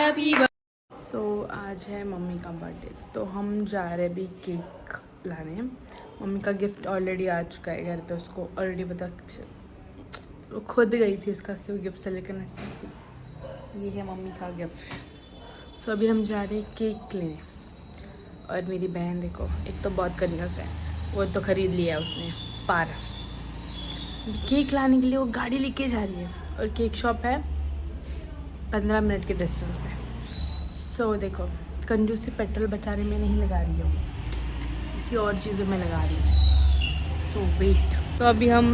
सो आज है मम्मी का बर्थडे, तो हम जा रहे अभी केक लाने। मम्मी का गिफ्ट ऑलरेडी आ चुका है घर पे, उसको ऑलरेडी पता, वो खुद गई थी उसका क्यों गिफ्ट से लेकर ये है मम्मी का गिफ्ट। सो अभी हम जा रहे हैं केक लेने। और मेरी बहन देखो, एक तो बहुत कंजूस है, वो तो ख़रीद लिया उसने पार। केक लाने के लिए वो गाड़ी लेके जा रही है और केक शॉप है 15 मिनट के डिस्टेंस पे। सो देखो, कंजूसी पेट्रोल बचाने में नहीं लगा रही हूँ, किसी और चीज़ों में लगा रही हूँ। सो वेट। तो अभी हम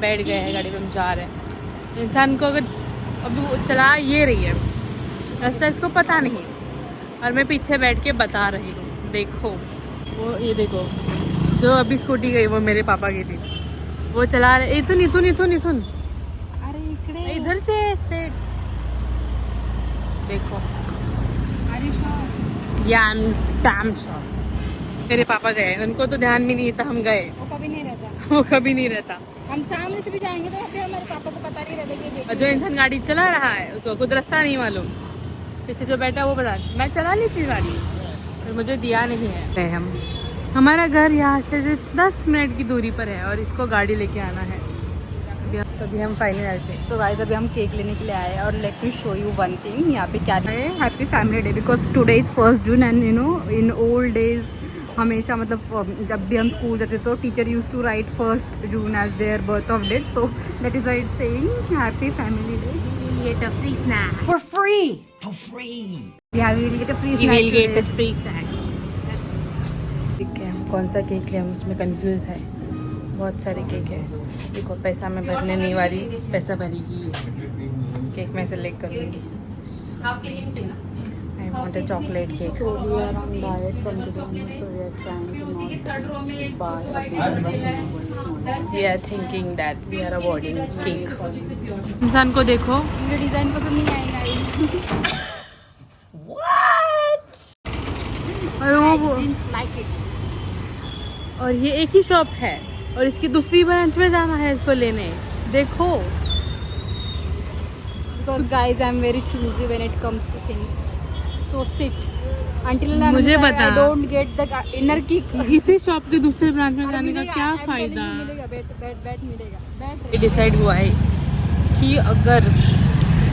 बैठ गए हैं गाड़ी में, हम जा रहे हैं। इंसान को अगर अभी वो चला ये रही है रास्ता, इसको पता नहीं, और मैं पीछे बैठ के बता रही हूँ। देखो वो, ये देखो जो अभी स्कूटी गई वो मेरे पापा की थी, वो चला रहे। इथुन इथुन इथुन इथुन, अरे इधर से स्ट्रेट देखो। मेरे पापा गए, उनको तो ध्यान भी नहीं था, हम गए। वो कभी नहीं रहता। हम सामने से भी जाएंगे तो फिर हमारे पापा को पता नहीं रहता कि जो इंसान गाड़ी चला रहा है उसको खुद रास्ता नहीं मालूम, पीछे जो बैठा वो बता। मैं चला ली थी गाड़ी, तो मुझे दिया नहीं है। हमारा घर यहाँ से 10 मिनट की दूरी पर है और इसको गाड़ी लेके आना है। अभी हम फाइनल आए थे। सो गाइस, अभी हम केक लेने के लिए आए और let me show you one thing. यहाँ पे क्या है, happy family day, because today is 1 June and you know in old days हमेशा मतलब जब भी हम स्कूल जाते तो teacher use to write 1 June as their birth of date, so that is why it's saying happy family day. We will get a free snack for free. Yeah, we will get a free You snack. will get a free snack. ठीक है, कौन सा cake ले, हम उसमें confuse है। बहुत सारे केक है। देखो, पैसा मैं भरने नहीं वाली, पैसा भरेगी केक में सेलेक्ट करूँगी। I want a chocolate cake. So we are on diet from today, so we are trying to not buy a big one. We are thinking that we are avoiding cake. इंसान को देखो, मुझे design पसंद नहीं आएगा। और वो Like it. और ये एक ही शॉप है और इसकी दूसरी ब्रांच में जाना है इसको लेने। देखो, Because guys, I'm very choosy when it comes to things. So sit until and मुझे unless बता। I don't get the inner kick. इसी शॉप के दूसरे ब्रांच में जाने का मिलेगा, क्या I'm telling फायदा। you, मिलेगा, बैट मिलेगा, बैट ये डिसाइड हुआ है कि अगर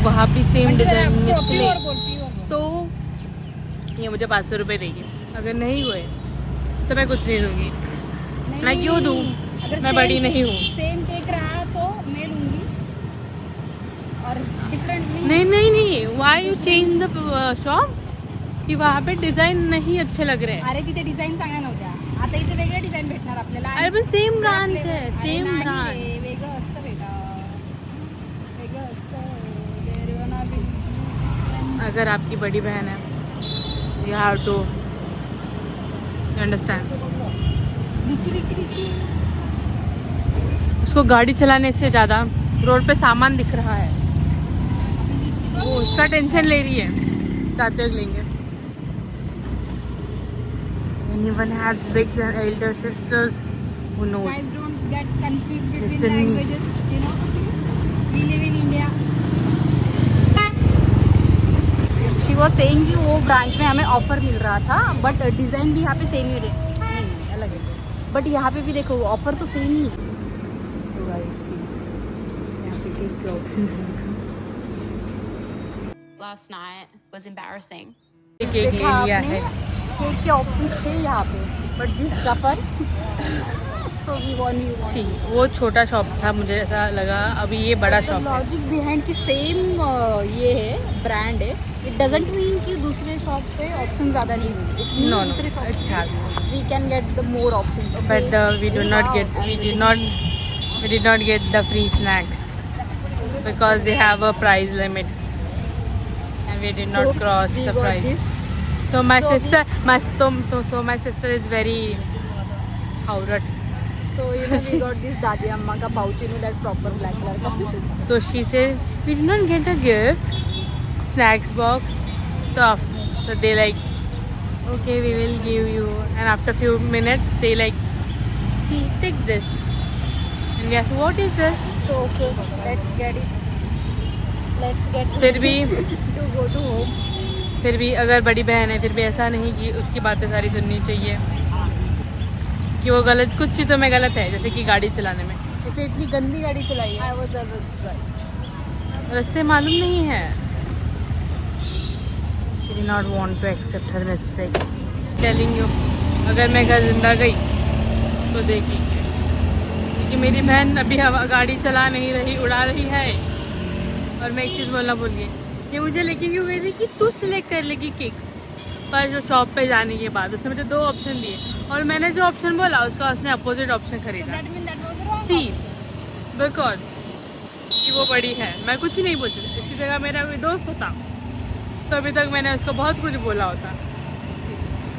वहाँ भी सेम डिजाइन निकले तो ये मुझे 500 रुपये देगी, अगर नहीं हुए तो मैं कुछ नहीं दूँगी। मैं क्यों दूँ, मैं बड़ी नहीं हूँ। सेम केक रहा तो मैं लूंगी और डिफरेंट नहीं, why you change the shop, कि वहाँ पे डिजाइन नहीं अच्छे लग रहे हैं। अरे तिथे डिझाईन चांगल्या नव्हत्या, आता इथे वेगळे डिझाईन भेटणार आपल्याला। अरे पण सेम ब्रांच आपले- है, अरे सेम नाही ब्रांच। रे, वेगळं असतं बेटा, वेगळं असतं। There gonna be- अगर आपकी बड़ी बहन है, you have to understand. Richie. उसको गाड़ी चलाने से ज़्यादा रोड पे सामान दिख रहा है, वो उसका टेंशन ले रही है। जाते हुए लेंगे। Anyone has big elder sisters who knows? Guys, don't get confused between Listen me. languages, you know. We live in India. She was saying कि वो ब्रांच में हमें ऑफर मिल रहा था, बट डिज़ाइन भी यहाँ पे सेम ही नहीं अलग है, बट यहाँ पे भी देखो ऑफर तो सेम ही। So guys, see, यहाँ पे केक के options हैं। Last night was embarrassing. Cake ले लिया है। केक के ऑप्शंस थे यहाँ पे, but this stuffer so we want see, वो छोटा शॉप था, मुझे ऐसा लगा। अभी ये बड़ा शॉप है। लॉजिक बिहाइंड की सेम ये है, ब्रांड है। इट डजंट मीन कि दूसरे शॉप पे ऑप्शन ज़्यादा नहीं होंगे। No, दूसरे shop it's has. We can get the more options, But we did not get the free snacks because they have a price limit and we did not cross the price. So my sister is very howrat. So you know we got this दादी अम्मा का pouch, you know that proper black color का. So she said we did not get a gift, snacks box, so they like, okay, we will give you, and after few minutes they like, see, take this, and we asked what is this. So okay, let's get it. Let's get फिर भी to go to home. फिर भी अगर बड़ी बहन है फिर भी ऐसा नहीं कि उसकी बातें सारी सुननी चाहिए कि वो गलत, कुछ चीज़ों में गलत है, जैसे कि गाड़ी चलाने में। इसने इतनी गंदी गाड़ी चलाई है, रास्ते मालूम नहीं है। She did not want to accept her mistake. Telling you, अगर मैं घर जिंदा गई तो देखिए, क्योंकि मेरी बहन अभी हवा गाड़ी चला नहीं रही, उड़ा रही है। और मैं एक चीज़ बोलना भूल गई, ये मुझे लेके क्यों गई थी कि तू सिलेक्ट कर लेगी केक, पर जो शॉप पे जाने के बाद उसने मुझे 2 ऑप्शन दिए और मैंने जो ऑप्शन बोला उसका उसने अपोजिट ऑप्शन खरीदा। सी बिकॉज कि वो बड़ी है, मैं कुछ नहीं बोल सकती। इसकी जगह मेरा कोई दोस्त होता तो अभी तक मैंने उसको बहुत कुछ बोला होता।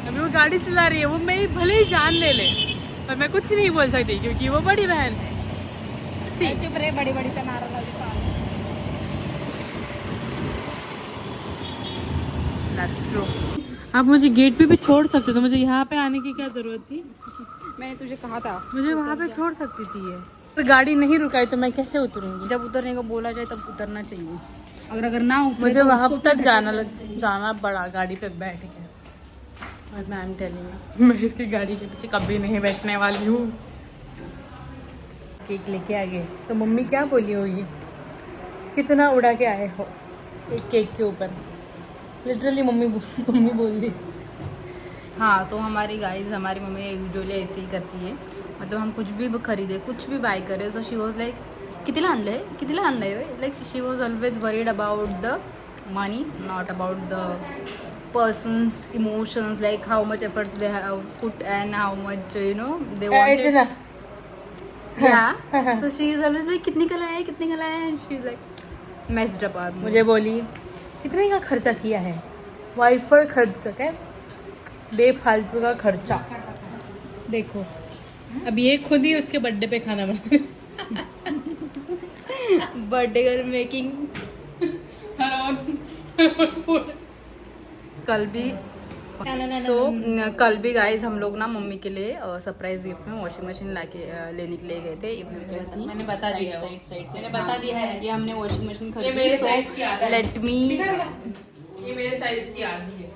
अभी वो गाड़ी चला रही है, वो मेरी भले ही जान ले ले, पर मैं कुछ नहीं बोल सकती क्योंकि वो बड़ी बहन है। सी चुप रहे, बड़ी बड़ी से नारा लगा। That's true. आप मुझे गेट पे भी छोड़ सकते, तो मुझे यहाँ पे आने की क्या जरूरत थी? मैंने तुझे कहा था मुझे वहाँ पे छोड़ सकती थी ये। तो गाड़ी नहीं रुकाई तो मैं कैसे उतरूंगी? जब उतरने को बोला जाए तब उतरना चाहिए। अगर ना उतरे मुझे तो वहाँ उसको तक फिर जाना पड़ा गाड़ी पे बैठ के। और मैं एम टेलिंग, मैं इसकी गाड़ी के पीछे कभी नहीं बैठने वाली हूँ। केक लेके आ गए तो मम्मी क्या बोली होगी, कितना उड़ा के आए हो एक केक के ऊपर। लिटरली मम्मी बोल दी। हाँ, तो हमारी हमारी मम्मी यूजुअली ऐसे ही करती है। मतलब हम कुछ भी खरीदे, कुछ भी बाय करे, सो शी वॉज लाइक कितीला आणलंय like she was always worried about the money, not about the persons emotions, like how much efforts they have put and how much they wanted. Yeah, so she is always like कितने का लाया है, and she is like messed up our mood. मुझे बोली कितने का खर्चा किया है, वाइफर खर्चा क्या, बेफालतू का खर्चा। देखो अब ये खुद ही उसके बर्थडे पे खाना बना बर्थडे गर्ल मेकिंग। कल भी कल भी गाइस हम लोग ना मम्मी के लिए सरप्राइज गिफ्ट में वॉशिंग मशीन लेने के लिए गए थे। इफ यू कैन सी, मैंने बता दिया है, मैंने बता दिया है। ये हमने वॉशिंग मशीन ये खरीदी। मेरे साइज की आधी है। लेट मी, ये मेरे साइज की आधी है।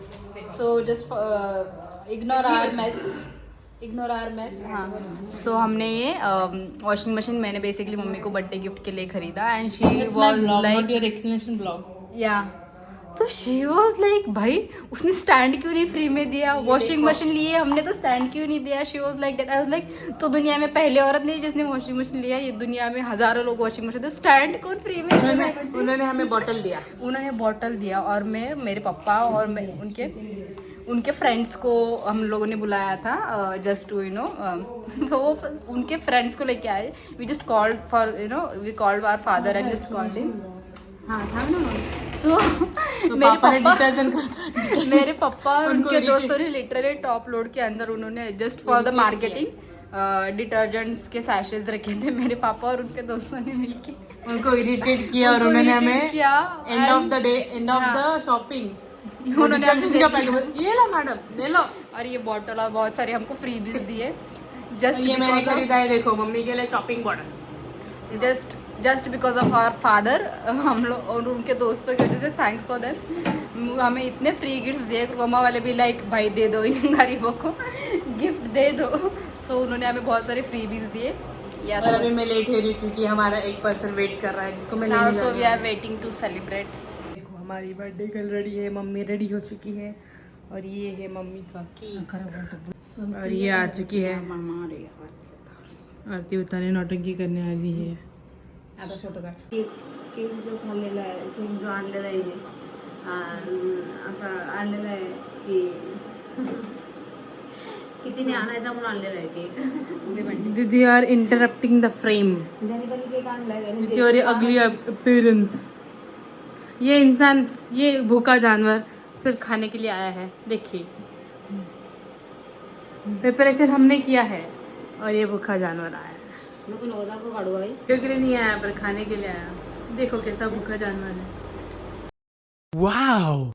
So just ignore our mess. हाँ, सो हमने ये वॉशिंग मशीन मैंने बेसिकली मम्मी को बर्थडे गिफ्ट के लिए खरीदा। And she was like your explanation blog. या तो शी वॉज लाइक भाई उसने स्टैंड क्यों नहीं फ्री में दिया, वॉशिंग मशीन लिए हमने तो स्टैंड क्यों नहीं दिया। She was like that. I was like तो दुनिया में पहले औरत नहीं जिसने वॉशिंग मशीन लिया, ये दुनिया में हजारों लोग वॉशिंग मशीन, तो स्टैंड कौन फ्री में। उन्होंने हमें बॉटल दिया, और मैं मेरे पापा और मैं उनके फ्रेंड्स को हम लोगों ने बुलाया था जस्ट टू वो उनके फ्रेंड्स को लेके आए। We just called for we called our father and just called him. हाँ था ना। सो मेरे पापा उनके दोस्तों ने लिटरली टॉप लोड के अंदर उन्होंने just for the marketing detergents के सैशेज रखे थे। मेरे पापा और उनके दोस्तों ने मिलके उनको इरिटेट किया और उन्होंने हमें end of the day, end of the shopping उन्होंने ये लो मैडम, ले लो। और ये बॉटल और बहुत सारे हमको फ्रीबीज दिए। जस्ट ये मैंने खरीदा है, देखो मम्मी के लिए shopping bottle. Just because of our father, हम लोग और उनके दोस्तों की वजह से, थैंक्स फॉर देम, हमें इतने फ्री गिफ्ट्स दिए। मम्मा वाले भी लाइक भाई दे दो इन गरीबों को गिफ्ट दे दो। सो उन्होंने हमें बहुत सारे फ्रीबीज दिए। और अभी मैं लेट हो रही हूँ क्योंकि हमारा एक पर्सन वेट कर रहा है जिसको मैं लेने so we are waiting to celebrate. देखो हमारी बर्थडे गर्ल रेडी है, मम्मी रेडी हो चुकी है और ये है मम्मी का केक और ये आ चुकी है। आरती उतारे नौटंकी करने वाली है। आता छोटं का केक जो खाल्लेला आहे, केक जो आणलेला आहे असं आणलेला आहे की कितीने आणायचा म्हणून आणलेला आहे केक। दीदी आर इंटरप्टिंग द फ्रेम ज्याने कधी केक आणलाय विथ योर अगली अपीयरेंस। ये इंसान, ये भूखा जानवर सिर्फ खाने के लिए आया है। देखिए प्रिपरेशन हमने किया है और ये भूखा जानवर आया है। नको नको दाखव काढू भाई। वीडियो के लिए नहीं आया पर खाने के लिए आया। देखो कैसा भूखा जानवर है। Wow!